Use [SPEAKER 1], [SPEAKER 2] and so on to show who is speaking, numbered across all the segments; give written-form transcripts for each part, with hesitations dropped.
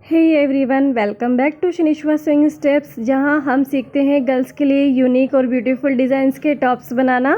[SPEAKER 1] Hey everyone, welcome back to शनिश्वा swing steps, जहां हम सीखते हैं गर्ल्स के लिए यूनिक और ब्यूटीफुल डिज़ाइंस के टॉप्स बनाना।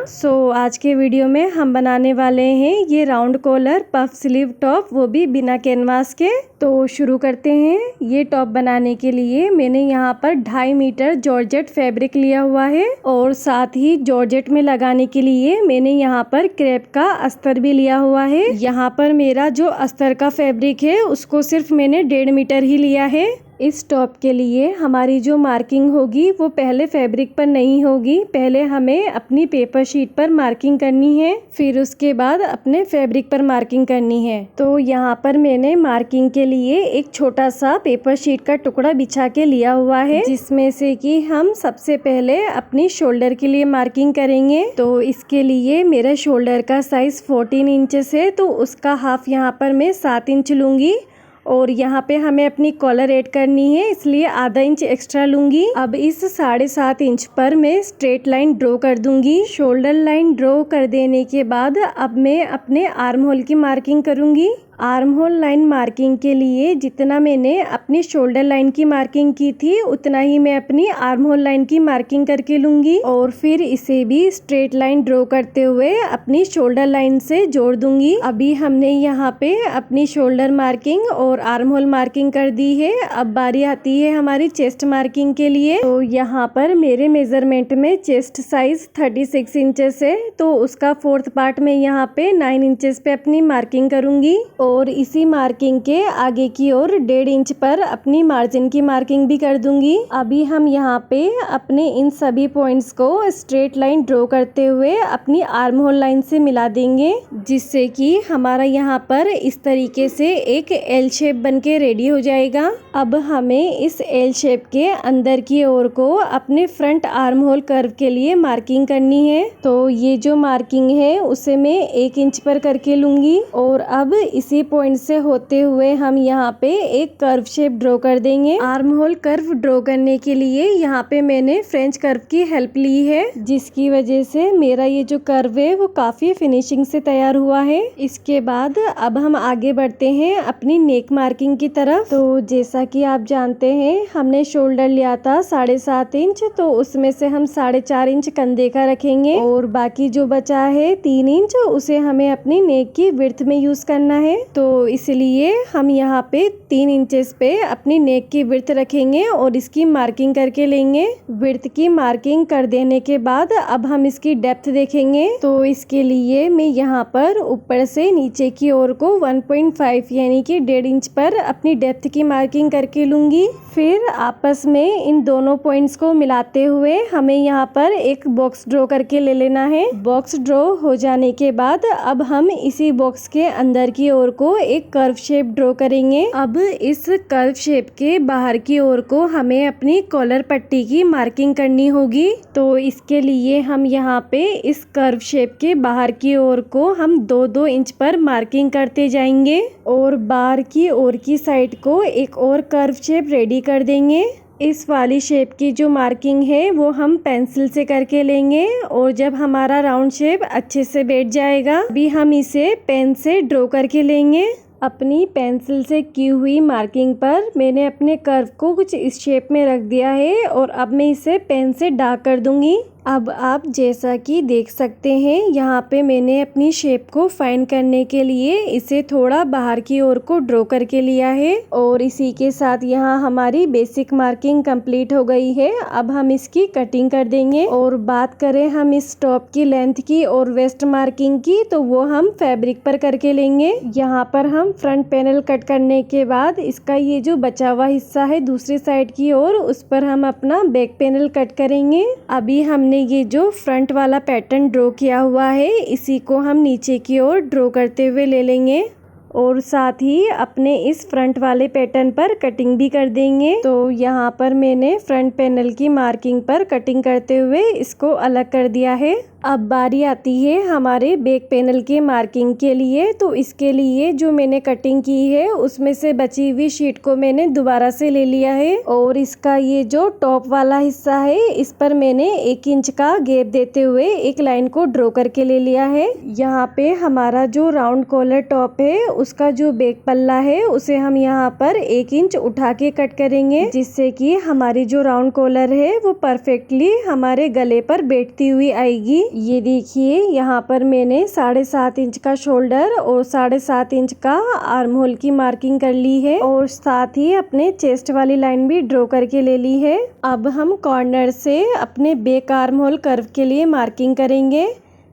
[SPEAKER 1] आज के वीडियो में हम बनाने वाले हैं ये round collar puff sleeve top, वो भी बिना कैनवास के। तो शुरू करते हैं। ये टॉप बनाने के लिए मैंने यहाँ पर 2.5 मीटर जॉर्जेट फैब्रिक लिया हुआ है और साथ ही जॉर्जेट में लगाने के लिए मैंने यहाँ पर क्रेप का अस्तर भी लिया हुआ है। यहाँ पर मेरा जो अस्तर का फैब्रिक है उसको सिर्फ मैंने 1.5 मीटर ही लिया है। इस टॉप के लिए हमारी जो मार्किंग होगी वो पहले फैब्रिक पर नहीं होगी, पहले हमें अपनी पेपर शीट पर मार्किंग करनी है, फिर उसके बाद अपने फैब्रिक पर मार्किंग करनी है। तो यहाँ पर मैंने मार्किंग के लिए एक छोटा सा पेपर शीट का टुकड़ा बिछा के लिया हुआ है, जिसमें से कि हम सबसे पहले अपनी शोल्डर के लिए मार्किंग करेंगे। तो इसके लिए मेरा शोल्डर का साइज 14 इंचेस है, तो उसका हाफ यहाँ पर मैं 7 इंच लूँगी और यहाँ पे हमें अपनी कॉलर ऐड करनी है, इसलिए आधा इंच एक्स्ट्रा लूँगी। अब इस 7.5 इंच पर मैं स्ट्रेट लाइन ड्रॉ कर दूँगी। शोल्डर लाइन ड्रॉ कर देने के बाद अब मैं अपने आर्म होल की मार्किंग करूँगी। आर्म होल लाइन मार्किंग के लिए जितना मैंने अपनी शोल्डर लाइन की मार्किंग की थी उतना ही मैं अपनी आर्म होल लाइन की मार्किंग करके लूँगी और फिर इसे भी स्ट्रेट लाइन ड्रॉ करते हुए अपनी शोल्डर लाइन से जोड़ दूँगी। अभी हमने यहाँ पे अपनी शोल्डर मार्किंग और आर्म होल मार्किंग कर दी है। अब बारी आती है हमारी चेस्ट मार्किंग के लिए। तो यहाँ पर मेरे मेजरमेंट में चेस्ट साइज 36 इंचेस है, तो उसका 4th पार्ट में यहाँ पे 9 इंचेस पे अपनी मार्किंग करूँगी और इसी मार्किंग के आगे की ओर 1.5 इंच पर अपनी मार्जिन की मार्किंग भी कर दूंगी। अभी हम यहाँ पे अपने इन सभी पॉइंट्स को स्ट्रेट लाइन ड्रॉ करते हुए अपनी आर्म होल लाइन से मिला देंगे, जिससे कि हमारा यहाँ पर इस तरीके से एक एल शेप बन के रेडी हो जाएगा। अब हमें इस एल शेप के अंदर की ओर को अपने फ्रंट आर्म होल कर्व के लिए मार्किंग करनी है। तो ये जो मार्किंग है उसे मैं 1 इंच पर करके लूंगी और अब इसी पॉइंट से होते हुए हम यहाँ पे एक कर्व शेप ड्रॉ कर देंगे। आर्म होल कर्व ड्रॉ करने के लिए यहाँ पे मैंने फ्रेंच कर्व की हेल्प ली है, जिसकी वजह से मेरा ये जो कर्व है वो काफी फिनिशिंग से तैयार हुआ है। इसके बाद अब हम आगे बढ़ते हैं अपनी नेक मार्किंग की तरफ। तो जैसा कि आप जानते हैं हमने शोल्डर लिया था 7.5 इंच, तो उसमें से हम 4.5 इंच कंधे का रखेंगे और बाकी जो बचा है 3 इंच उसे हमें अपनी नेक की विड्थ में यूज करना है। तो इसलिए हम यहाँ पे 3 इंचेस पे अपनी नेक की विड्थ रखेंगे और इसकी मार्किंग करके लेंगे। विड्थ की मार्किंग कर देने के बाद अब हम इसकी डेप्थ देखेंगे। तो इसके लिए मैं यहाँ पर ऊपर से नीचे की ओर को 1.5 यानी कि 1.5 इंच पर अपनी डेप्थ की मार्किंग करके लूंगी। फिर आपस में इन दोनों पॉइंट्स को मिलाते हुए हमें यहाँ पर एक बॉक्स ड्रॉ करके ले लेना है। बॉक्स ड्रॉ हो जाने के बाद अब हम इसी बॉक्स के अंदर की ओर को एक कर्व शेप ड्रॉ करेंगे। अब इस कर्व शेप के बाहर की ओर को हमें अपनी कॉलर पट्टी की मार्किंग करनी होगी। तो इसके लिए हम यहाँ पे इस कर्व शेप के बाहर की ओर को हम 2-2 इंच पर मार्किंग करते जाएंगे और बाहर की ओर की साइड को एक और कर्व शेप रेडी कर देंगे। इस वाली शेप की जो मार्किंग है वो हम पेंसिल से करके लेंगे और जब हमारा राउंड शेप अच्छे से बैठ जाएगा अभी हम इसे पेन से ड्रॉ करके लेंगे। अपनी पेंसिल से की हुई मार्किंग पर मैंने अपने कर्व को कुछ इस शेप में रख दिया है और अब मैं इसे पेन से डार्क कर दूंगी। अब आप जैसा कि देख सकते हैं यहाँ पे मैंने अपनी शेप को फाइन करने के लिए इसे थोड़ा बाहर की ओर को ड्रॉ करके लिया है और इसी के साथ यहाँ हमारी बेसिक मार्किंग कंप्लीट हो गई है। अब हम इसकी कटिंग कर देंगे और बात करें हम इस टॉप की लेंथ की और वेस्ट मार्किंग की, तो वो हम फैब्रिक पर करके लेंगे। यहाँ पर हम फ्रंट पैनल कट करने के बाद इसका ये जो बचा हुआ हिस्सा है दूसरी साइड की ओर, उस पर हम अपना बैक पैनल कट करेंगे। अभी हमने ये जो फ्रंट वाला पैटर्न ड्रॉ किया हुआ है इसी को हम नीचे की ओर ड्रॉ करते हुए ले लेंगे और साथ ही अपने इस फ्रंट वाले पैटर्न पर कटिंग भी कर देंगे। तो यहाँ पर मैंने फ्रंट पैनल की मार्किंग पर कटिंग करते हुए इसको अलग कर दिया है। अब बारी आती है हमारे बैक पैनल के मार्किंग के लिए। तो इसके लिए जो मैंने कटिंग की है उसमें से बची हुई शीट को मैंने दोबारा से ले लिया है और इसका ये जो टॉप वाला हिस्सा है इस पर मैंने 1 इंच का गैप देते हुए एक लाइन को ड्रॉ करके ले लिया है। यहाँ पे हमारा जो राउंड कॉलर टॉप है उसका जो बैक पल्ला है उसे हम यहाँ पर 1 इंच उठा के कट करेंगे, जिससे कि हमारी जो राउंड कॉलर है वो परफेक्टली हमारे गले पर बैठती हुई आएगी। ये देखिए यहाँ पर मैंने 7.5 इंच का शोल्डर और 7.5 इंच का आर्म होल की मार्किंग कर ली है और साथ ही अपने चेस्ट वाली लाइन भी ड्रॉ करके ले ली है। अब हम कॉर्नर से अपने बैक आर्म होल कर्व के लिए मार्किंग करेंगे।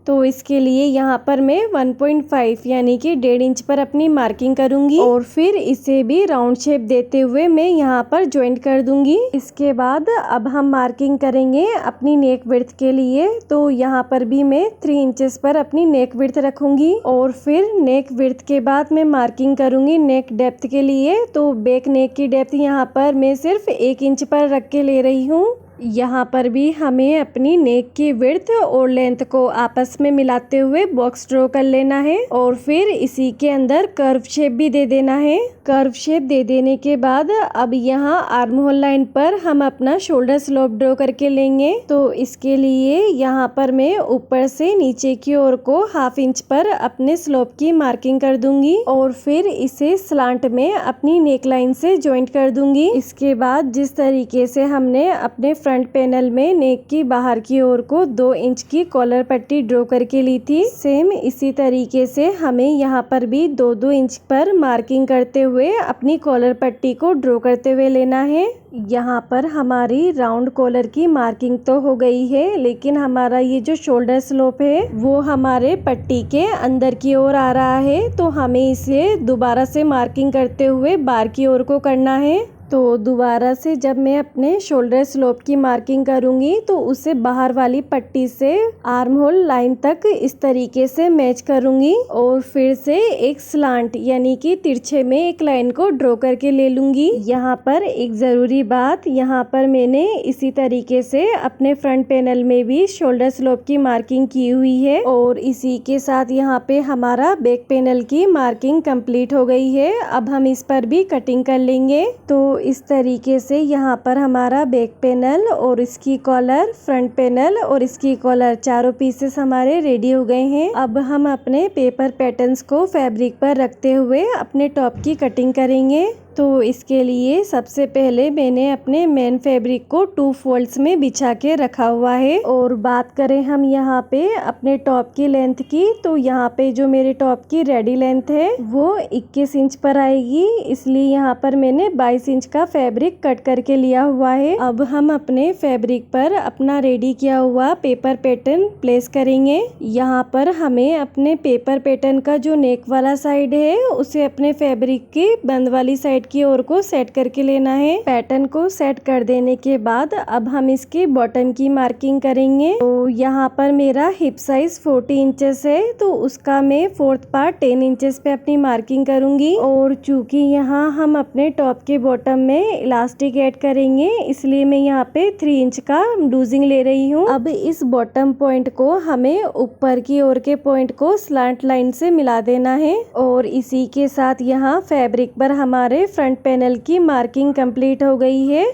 [SPEAKER 1] तो इसके लिए यहाँ पर मैं 1.5 यानी कि 1.5 इंच पर अपनी मार्किंग करूंगी और फिर इसे भी राउंड शेप देते हुए मैं यहाँ पर ज्वाइंट कर दूंगी। इसके बाद अब हम मार्किंग करेंगे अपनी नेक विड्थ के लिए। तो यहाँ पर भी मैं 3 इंचेस पर अपनी नेक विड्थ रखूंगी और फिर नेक विड्थ के बाद मैं मार्किंग करूंगी नेक डेप्थ के लिए। तो बैक नेक की डेप्थ यहाँ पर मैं सिर्फ 1 इंच पर रख के ले रही हूँ। यहाँ पर भी हमें अपनी नेक की विड्थ और लेंथ को आपस में मिलाते हुए बॉक्स ड्रॉ कर लेना है और फिर इसी के अंदर कर्व शेप भी दे देना है। कर्व शेप दे देने के बाद अब यहाँ आर्म होल लाइन पर हम अपना शोल्डर स्लोप ड्रॉ करके लेंगे। तो इसके लिए यहाँ पर मैं ऊपर से नीचे की ओर को 1/2 इंच पर अपने स्लोप की मार्किंग कर दूंगी और फिर इसे स्लांट में अपनी नेक लाइन से ज्वाइंट कर दूंगी। इसके बाद जिस तरीके से हमने अपने फ्रंट पैनल में नेक की बाहर की ओर को 2 इंच की कॉलर पट्टी ड्रॉ करके ली थी, सेम इसी तरीके से हमें यहाँ पर भी 2-2 इंच पर मार्किंग करते हुए अपनी कॉलर पट्टी को ड्रॉ करते हुए लेना है। यहाँ पर हमारी राउंड कॉलर की मार्किंग तो हो गई है, लेकिन हमारा ये जो शोल्डर स्लोप है वो हमारे पट्टी के अंदर की ओर आ रहा है। तो हमें इसे दोबारा से मार्किंग करते हुए बाहर की ओर को करना है। तो दोबारा से जब मैं अपने शोल्डर स्लोप की मार्किंग करूंगी तो उसे बाहर वाली पट्टी से आर्म होल लाइन तक इस तरीके से मैच करूंगी और फिर से एक स्लांट यानी कि तिरछे में एक लाइन को ड्रॉ करके ले लूंगी। यहाँ पर एक ज़रूरी बात, यहाँ पर मैंने इसी तरीके से अपने फ्रंट पैनल में भी शोल्डर स्लोप की मार्किंग की हुई है और इसी के साथ यहाँ पे हमारा बैक पैनल की मार्किंग कंप्लीट हो गई है। अब हम इस पर भी कटिंग कर लेंगे। तो इस तरीके से यहाँ पर हमारा बैक पैनल और इसकी कॉलर, फ्रंट पैनल और इसकी कॉलर, चारों पीसेस हमारे रेडी हो गए हैं। अब हम अपने पेपर पैटर्न्स को फैब्रिक पर रखते हुए अपने टॉप की कटिंग करेंगे। तो इसके लिए सबसे पहले मैंने अपने मेन फैब्रिक को 2 फोल्ड्स में बिछा के रखा हुआ है और बात करें हम यहाँ पे अपने टॉप की लेंथ की, तो यहाँ पे जो मेरे टॉप की रेडी लेंथ है वो 21 इंच पर आएगी, इसलिए यहाँ पर मैंने 22 इंच का फैब्रिक कट करके लिया हुआ है। अब हम अपने फैब्रिक पर अपना रेडी किया हुआ पेपर पैटर्न प्लेस करेंगे। यहाँ पर हमें अपने पेपर पैटर्न का जो नेक वाला साइड है उसे अपने फैब्रिक की बंद वाली साइड की ओर को सेट करके लेना है। पैटर्न को सेट कर देने के बाद अब हम इसकी बॉटम की मार्किंग करेंगे। तो यहाँ पर मेरा हिप साइज 40 इंचेस है, तो उसका मैं 4th पार्ट 10 इंचेस पे अपनी मार्किंग करूंगी और चूंकि यहाँ हम अपने टॉप के बॉटम में इलास्टिक ऐड करेंगे इसलिए मैं यहाँ पे 3 इंच का लूजिंग ले रही हूँ। अब इस बॉटम पॉइंट को हमें ऊपर की ओर के पॉइंट को स्लांट लाइन से मिला देना है और इसी के साथ यहाँ फैब्रिक पर हमारे फ्रंट पैनल की मार्किंग कंप्लीट हो गई है।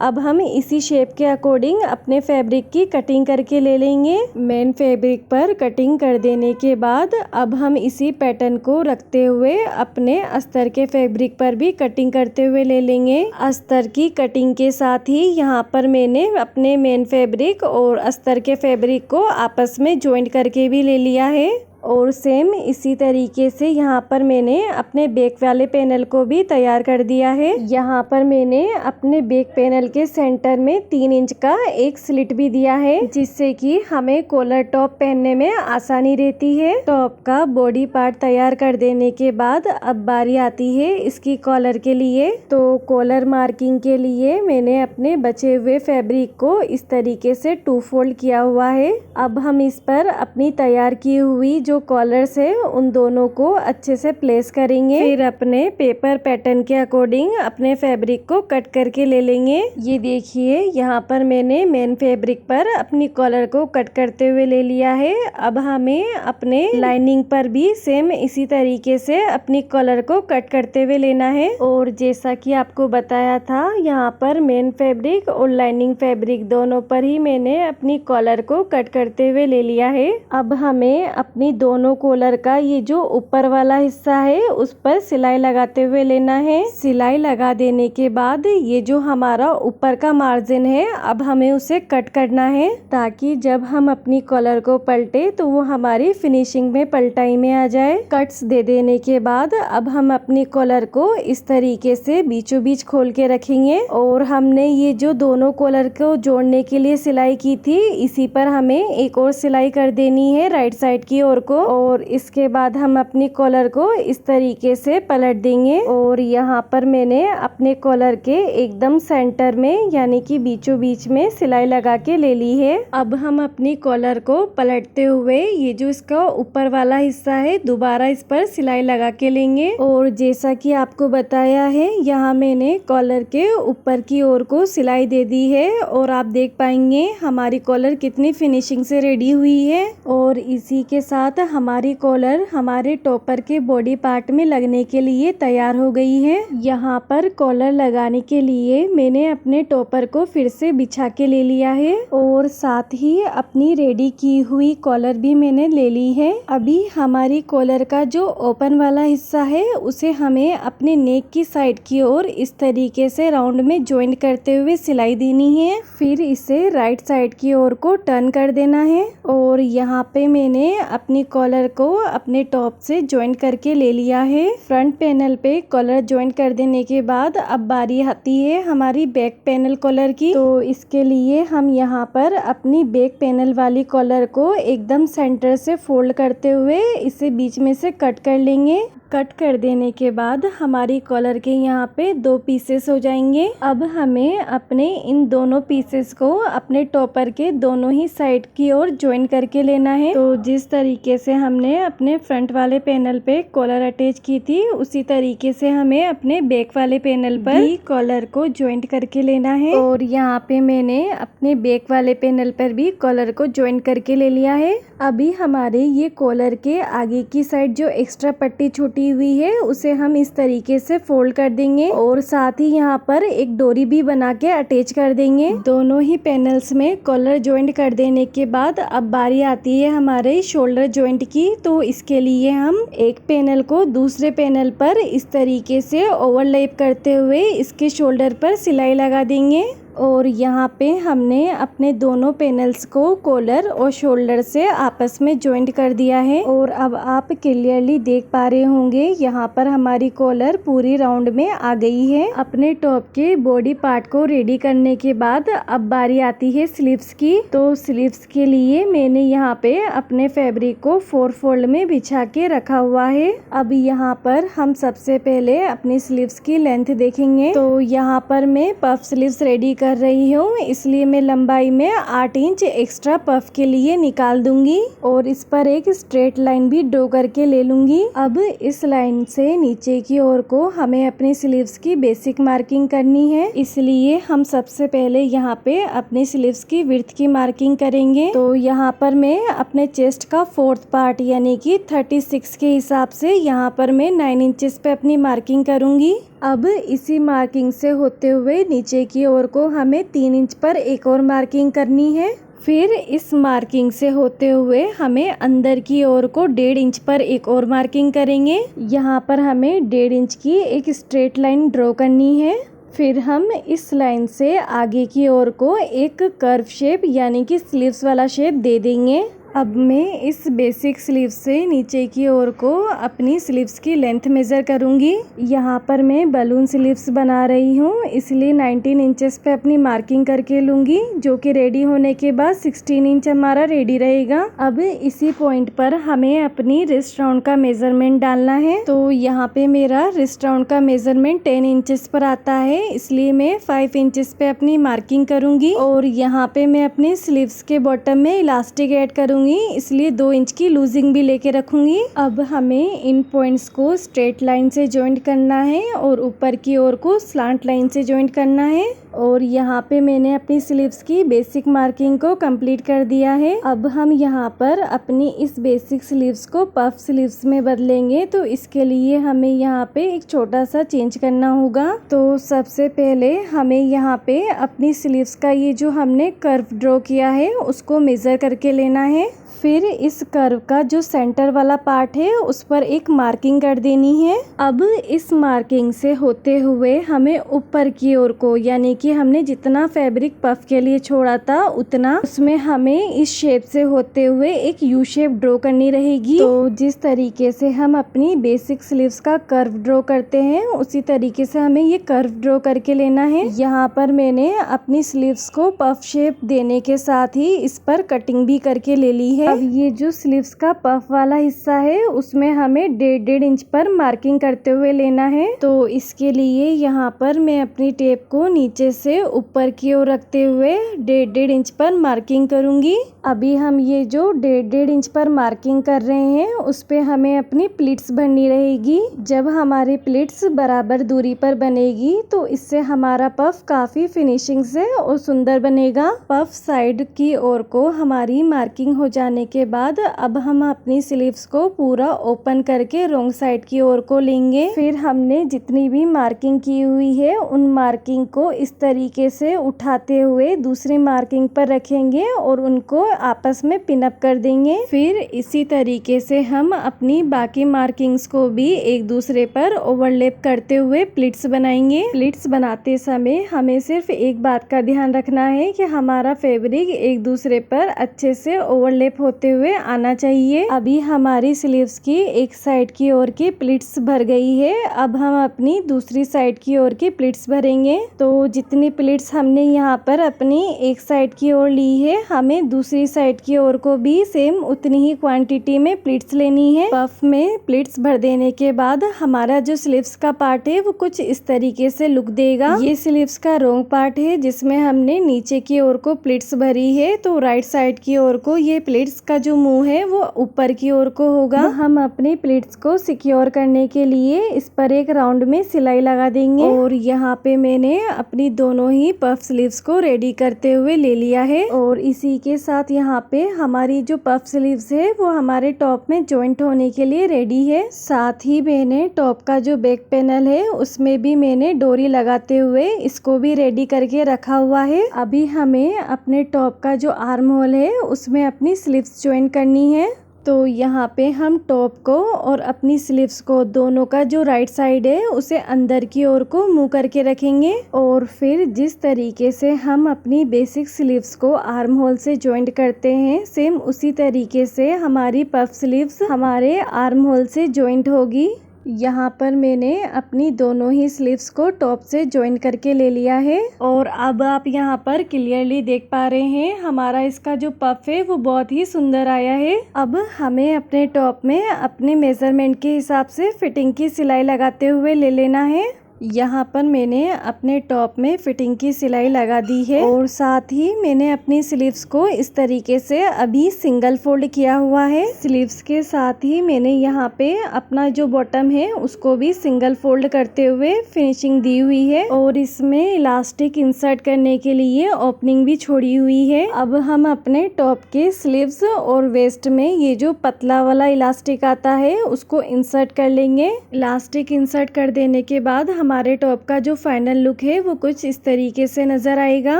[SPEAKER 1] अब हम इसी शेप के अकॉर्डिंग अपने फैब्रिक की कटिंग करके ले लेंगे। मेन फैब्रिक पर कटिंग कर देने के बाद अब हम इसी पैटर्न को रखते हुए अपने अस्तर के फैब्रिक पर भी कटिंग करते हुए ले लेंगे। अस्तर की कटिंग के साथ ही यहाँ पर मैंने अपने मेन फैब्रिक और अस्तर के फैब्रिक को आपस में ज्वाइंट करके भी ले लिया है और सेम इसी तरीके से यहाँ पर मैंने अपने बैक वाले पैनल को भी तैयार कर दिया है। यहाँ पर मैंने अपने बैक पैनल के सेंटर में 3 इंच का एक स्लिट भी दिया है, जिससे कि हमें कॉलर टॉप पहनने में आसानी रहती है। टॉप का बॉडी पार्ट तैयार कर देने के बाद अब बारी आती है इसकी कॉलर के लिए। तो कॉलर मार्किंग के लिए मैंने अपने बचे हुए फैब्रिक को इस तरीके से 2 फोल्ड किया हुआ है। अब हम इस पर अपनी तैयार की हुई जो जो कॉलर्स है उन दोनों को अच्छे से प्लेस करेंगे। फिर अपने पेपर पैटर्न के अकॉर्डिंग अपने फैब्रिक को कट करके ले लेंगे। ये देखिए यहाँ पर मैंने मेन फैब्रिक पर अपनी कॉलर को कट करते हुए ले लिया है। अब हमें अपने लाइनिंग पर भी सेम इसी तरीके से अपनी कॉलर को कट करते हुए लेना है। और जैसा कि आपको बताया था, यहाँ पर मेन फैब्रिक और लाइनिंग फैब्रिक दोनों पर ही मैंने अपनी कॉलर को कट करते हुए ले लिया है। अब हमें अपनी दोनों कॉलर का ये जो ऊपर वाला हिस्सा है उस पर सिलाई लगाते हुए लेना है। सिलाई लगा देने के बाद ये जो हमारा ऊपर का मार्जिन है, अब हमें उसे कट करना है, ताकि जब हम अपनी कॉलर को पलटे तो वो हमारी फिनिशिंग में पलटाई में आ जाए। कट्स दे देने के बाद अब हम अपनी कॉलर को इस तरीके से बीचों बीच खोल के रखेंगे। और हमने ये जो दोनों कॉलर को जोड़ने के लिए सिलाई की थी, इसी पर हमें एक और सिलाई कर देनी है राइट साइड की ओर को। और इसके बाद हम अपनी कॉलर को इस तरीके से पलट देंगे। और यहाँ पर मैंने अपने कॉलर के एकदम सेंटर में यानी कि बीचों बीच में सिलाई लगा के ले ली है। अब हम अपनी कॉलर को पलटते हुए ये जो इसका ऊपर वाला हिस्सा है दोबारा इस पर सिलाई लगा के लेंगे। और जैसा कि आपको बताया है, यहाँ मैंने कॉलर के ऊपर की ओर को सिलाई दे दी है। और आप देख पाएंगे हमारी कॉलर कितनी फिनिशिंग से रेडी हुई है। और इसी के साथ हमारी कॉलर हमारे टॉपर के बॉडी पार्ट में लगने के लिए तैयार हो गई है। यहाँ पर कॉलर लगाने के लिए मैंने अपने टॉपर को फिर से बिछा के ले लिया है। और साथ ही अपनी रेडी की हुई कॉलर भी मैंने ले ली है। अभी हमारी कॉलर का जो ओपन वाला हिस्सा है उसे हमें अपने नेक की साइड की ओर इस तरीके से राउंड में ज्वाइन करते हुए सिलाई देनी है। फिर इसे राइट साइड की ओर को टर्न कर देना है। और यहाँ पे मैंने अपनी कॉलर को अपने टॉप से ज्वाइन करके ले लिया है। फ्रंट पैनल पे कॉलर ज्वाइन कर देने के बाद अब बारी आती है हमारी बैक पैनल कॉलर की। तो इसके लिए हम यहाँ पर अपनी बैक पैनल वाली कॉलर को एकदम सेंटर से फोल्ड करते हुए इसे बीच में से कट कर लेंगे। कट कर देने के बाद हमारी कॉलर के यहाँ पे 2 पीसेस हो जाएंगे। अब हमें अपने इन दोनों पीसेस को अपने टॉपर के दोनों ही साइड की ओर ज्वाइन करके लेना है। तो जिस तरीके से हमने अपने फ्रंट वाले पैनल पे कॉलर अटैच की थी, उसी तरीके से हमें अपने बैक वाले पैनल पर भी कॉलर को ज्वाइंट करके लेना है। और यहाँ पे मैंने अपने बैक वाले पैनल पर भी कॉलर को ज्वाइन करके ले लिया है। अभी हमारे ये कॉलर के आगे की साइड जो एक्स्ट्रा पट्टी छूटी हुई है उसे हम इस तरीके से फोल्ड कर देंगे। और साथ ही यहाँ पर एक डोरी भी बना के अटैच कर देंगे। दोनों ही पैनल्स में कॉलर ज्वाइंट कर देने के बाद अब बारी आती है हमारे शोल्डर ज्वाइंट की। तो इसके लिए हम एक पैनल को दूसरे पैनल पर इस तरीके से ओवरलैप करते हुए इसके शोल्डर पर सिलाई लगा देंगे। और यहाँ पे हमने अपने दोनों पैनल्स को कॉलर और शोल्डर से आपस में ज्वाइंट कर दिया है। और अब आप क्लियरली देख पा रहे होंगे यहाँ पर हमारी कॉलर पूरी राउंड में आ गई है। अपने टॉप के बॉडी पार्ट को रेडी करने के बाद अब बारी आती है स्लीव्स की। तो स्लीव्स के लिए मैंने यहाँ पे अपने फैब्रिक को 4 फोल्ड में बिछा के रखा हुआ है। अब यहाँ पर हम सबसे पहले अपनी स्लीव्स की लेंथ देखेंगे। तो यहाँ पर मैं पफ स्लीव्स रेडी कर रही हूँ, इसलिए मैं लंबाई में 8 इंच एक्स्ट्रा पफ के लिए निकाल दूंगी। और इस पर एक स्ट्रेट लाइन भी ड्रॉ करके ले लूंगी। अब इस लाइन से नीचे की ओर को हमें अपनी स्लीव्स की बेसिक मार्किंग करनी है, इसलिए हम सबसे पहले यहाँ पे अपनी स्लीव्स की विड्थ की मार्किंग करेंगे। तो यहाँ पर मैं अपने चेस्ट का 4th पार्ट यानी कि 36 के हिसाब से यहाँ पर मैं 9 इंचेस पे अपनी मार्किंग करूंगी। अब इसी मार्किंग से होते हुए नीचे की ओर को हमें 3 इंच पर एक और मार्किंग करनी है। फिर इस मार्किंग से होते हुए हमें अंदर की ओर को 1.5 इंच पर एक और मार्किंग करेंगे। यहाँ पर हमें 1.5 इंच की एक स्ट्रेट लाइन ड्रॉ करनी है। फिर हम इस लाइन से आगे की ओर को एक कर्व शेप यानी कि स्लीव्स वाला शेप दे देंगे। अब मैं इस बेसिक स्लीव से नीचे की ओर को अपनी स्लीव्स की लेंथ मेज़र करूंगी। यहाँ पर मैं बलून स्लीव्स बना रही हूँ, इसलिए 19 इंचेस पे अपनी मार्किंग करके लूँगी, जो कि रेडी होने के बाद 16 इंच हमारा रेडी रहेगा। अब इसी पॉइंट पर हमें अपनी रिस्ट राउंड का मेजरमेंट डालना है। तो यहाँ पे मेरा रिस्ट राउंड का मेजरमेंट 10 इंचेस पर आता है, इसलिए मैं 5 इंचेस पे अपनी मार्किंग करूँगी। और यहाँ पे मैं अपनी स्लीव्स के बॉटम में इलास्टिक ऐड करूँगी। रखूंगी, इसलिए 2 इंच की लूजिंग भी लेके रखूंगी। अब हमें इन पॉइंट्स को स्ट्रेट लाइन से जॉइंट करना है और ऊपर की ओर को स्लांट लाइन से जॉइंट करना है। और यहाँ पे मैंने अपनी स्लीव्स की बेसिक मार्किंग को कंप्लीट कर दिया है। अब हम यहाँ पर अपनी इस बेसिक स्लीव्स को पफ स्लीव्स में बदलेंगे, तो इसके लिए हमें यहाँ पे एक छोटा सा चेंज करना होगा। तो सबसे पहले हमें यहाँ पे अपनी स्लीव्स का ये जो हमने कर्व ड्रॉ किया है उसको मेजर करके लेना है। फिर इस कर्व का जो सेंटर वाला पार्ट है उस पर एक मार्किंग कर देनी है। अब इस मार्किंग से होते हुए हमें ऊपर की ओर को, यानी कि हमने जितना फैब्रिक पफ के लिए छोड़ा था उतना, उसमें हमें इस शेप से होते हुए एक यू शेप ड्रॉ करनी रहेगी। तो जिस तरीके से हम अपनी बेसिक स्लीव्स का कर्व ड्रॉ करते हैं उसी तरीके से हमें ये कर्व ड्रॉ करके लेना है। यहाँ पर मैंने अपनी स्लीव्स को पफ शेप देने के साथ ही इस पर कटिंग भी करके ले ली है। अब ये जो स्लीव्स का पफ वाला हिस्सा है उसमें हमें 1.5 इंच पर मार्किंग करते हुए लेना है। तो इसके लिए यहाँ पर मैं अपनी टेप को नीचे से ऊपर की ओर रखते हुए 1.5 इंच पर मार्किंग करूंगी। अभी हम ये जो 1.5 इंच पर मार्किंग कर रहे हैं उस पे हमें अपनी प्लीट्स भरनी रहेगी। जब हमारी प्लीट्स बराबर दूरी पर बनेगी तो इससे हमारा पफ काफी फिनिशिंग से और सुंदर बनेगा। पफ साइड की ओर को हमारी मार्किंग हो जाने के बाद अब हम अपनी स्लीव्स को पूरा ओपन करके रोंग साइड की ओर को लेंगे। फिर हमने जितनी भी मार्किंग की हुई है उन मार्किंग को इस तरीके से उठाते हुए दूसरी मार्किंग पर रखेंगे और उनको आपस में पिन अप कर देंगे। फिर इसी तरीके से हम अपनी बाकी मार्किंग्स को भी एक दूसरे पर ओवरलैप करते हुए प्लीट्स बनाएंगे। प्लीट्स बनाते समय हमें सिर्फ एक बात का ध्यान रखना है कि हमारा फैब्रिक एक दूसरे पर अच्छे से ओवरलैप होते हुए आना चाहिए। अभी हमारी स्लीव्स की एक साइड की ओर की प्लीट्स भर गई है। अब हम अपनी दूसरी साइड की ओर की प्लीट्स भरेंगे। तो जितनी प्लीट्स हमने यहाँ पर अपनी एक साइड की ओर ली है हमें दूसरी साइड की ओर को भी सेम उतनी ही क्वांटिटी में प्लीट्स लेनी है। पफ में प्लीट्स भर देने के बाद हमारा जो स्लीव्स का पार्ट है वो कुछ इस तरीके से लुक देगा। ये स्लीव्स का रोंग पार्ट है जिसमें हमने नीचे की ओर को प्लीट्स भरी है। तो राइट साइड की ओर को ये प्लीट्स का जो मुंह है वो ऊपर की ओर को होगा। हम अपनी प्लीट्स को सिक्योर करने के लिए इस पर एक राउंड में सिलाई लगा देंगे। और यहाँ पे मैंने अपनी दोनों ही पफ स्लीव्स को रेडी करते हुए ले लिया है। और इसी के साथ यहाँ पे हमारी जो पफ स्लीव्स है वो हमारे टॉप में जॉइंट होने के लिए रेडी है। साथ ही मैंने टॉप का जो बैक पैनल है उसमें भी मैंने डोरी लगाते हुए इसको भी रेडी करके रखा हुआ है। अभी हमें अपने टॉप का जो आर्म होल है उसमें अपनी स्लीव्स ज्वाइन करनी है। तो यहाँ पे हम टॉप को और अपनी स्लीव्स को दोनों का जो राइट साइड है उसे अंदर की ओर को मुंह करके रखेंगे। और फिर जिस तरीके से हम अपनी बेसिक स्लीव्स को आर्म होल से जॉइंट करते हैं सेम उसी तरीके से हमारी पफ स्लीव्स हमारे आर्म होल से जॉइंट होगी। यहाँ पर मैंने अपनी दोनों ही स्लीव्स को टॉप से ज्वाइन करके ले लिया है। और अब आप यहाँ पर क्लियरली देख पा रहे हैं हमारा इसका जो पफ है वो बहुत ही सुंदर आया है। अब हमें अपने टॉप में अपने मेजरमेंट के हिसाब से फिटिंग की सिलाई लगाते हुए ले लेना है। यहाँ पर मैंने अपने टॉप में फिटिंग की सिलाई लगा दी है और साथ ही मैंने अपनी स्लीव्स को इस तरीके से अभी सिंगल फोल्ड किया हुआ है। स्लीव्स के साथ ही मैंने यहाँ पे अपना जो बॉटम है उसको भी सिंगल फोल्ड करते हुए फिनिशिंग दी हुई है और इसमें इलास्टिक इंसर्ट करने के लिए ओपनिंग भी छोड़ी हुई है। अब हम अपने टॉप के स्लीव्स और वेस्ट में ये जो पतला वाला इलास्टिक आता है उसको इंसर्ट कर लेंगे। इलास्टिक इंसर्ट कर देने के बाद हमारे टॉप का जो फाइनल लुक है वो कुछ इस तरीके से नजर आएगा।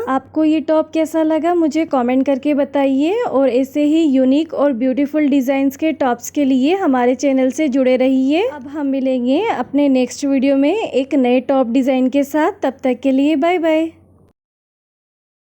[SPEAKER 1] आपको ये टॉप कैसा लगा मुझे कमेंट करके बताइए और ऐसे ही यूनिक और ब्यूटीफुल डिजाइन्स के टॉप्स के लिए हमारे चैनल से जुड़े रहिए। अब हम मिलेंगे अपने नेक्स्ट वीडियो में एक नए टॉप डिजाइन के साथ। तब तक के लिए बाय बाय।